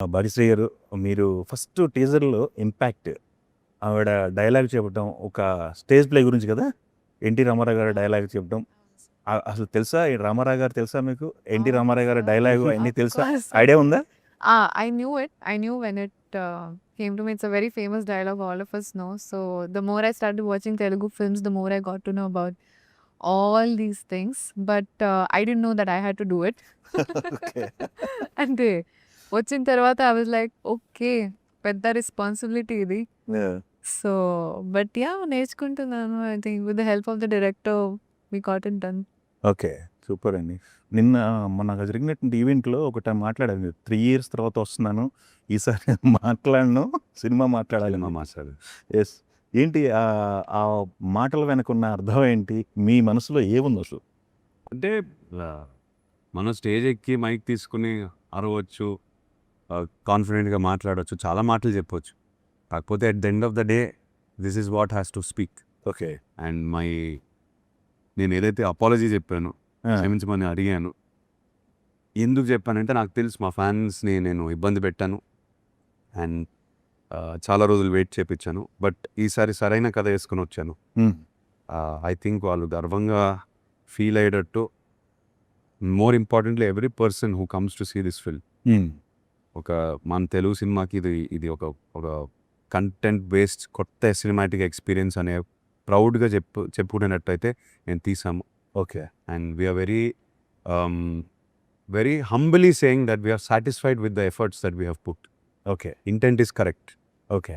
భాగ్యశ్రీ గారు, మీరు ఫస్ట్ టీజర్‌లో 'ఇంపాక్ట్' ఆవిడ డైలాగ్ చెప్పడం ఒక స్టేజ్ ప్లే గురించి కదా! ఎన్టీ రామారావు గారి డైలాగ్ చెప్పడం. అసలు తెలుసా? ఈ రామారావు గారు తెలుసా మీకు? ఎన్టీ అవును రామారావు గారి సార్. డైలాగు అయన్నీ Of తెలుసా? course. ఐడియా ఉందా? I knew it. I knew when it came to me. It's a very famous dialogue all of us know. So the more I started watching Telugu films, the more I got to know about all these things. But I didn't know that I had to do it. Okay. అంటే వచ్చిన తర్వాత I was like, okay, పెద్ద responsibility ఇది. Yeah! So but yeah! నేర్చుకుంటున్నాను. I think with the help of the director we got it done. Okay. Super అండి. మొన్న జరిగినటువంటి ఈవెంట్‌లో ఒకటి మాట్లాడారు మీరు. 3 ఇయర్స్ తర్వాత వస్తున్నాను. ఈసారి మాట్లాడను. సినిమా మాట్లాడాలని. సినిమా మాట్లాడాలి. యెస్. ఏంటి ఆ మాటల వెనకున్న అర్థం ఏంటి? మీ మనసులో ఏముందసలు? అంటే మనం స్టేజ్ ఎక్కి మైక్ తీసుకుని అరవచ్చు, కాన్ఫిడెంట్‌గా మాట్లాడొచ్చు, చాలా మాటలు చెప్పొచ్చు. కాకపోతే at the end of the day this is what has to speak. Okay. And నేను ఏదైతే అపాలజీ చెప్పానో, ఆ! క్షమించమని అడిగాను. ఎందుకు చెప్పానంటే నాకు తెలుసు మా ఫ్యాన్స్‌ని నేను ఇబ్బంది పెట్టాను. అండ్ చాలా రోజులు వెయిట్ చేపిచ్చాను. బట్ ఈసారి సరైన కథ వేసుకొని వచ్చాను. హ్మ్. ఐ థింక్ వాళ్ళు గర్వంగా ఫీల్ అయ్యేటట్టు, more importantly every person who comes to see this film, hmm. ఒక మన తెలుగు సినిమాకి ఇది ఒక కంటెంట్ బేస్డ్ కొత్త సినిమాటిక్ ఎక్స్పీరియన్స్ అనే ప్రౌడ్గా చెప్పుకునేటట్టయితే నేను తీసాము. Okay. And we're very humbly saying that we're satisfied with the efforts that we have put. Okay. Intent is correct. Okay.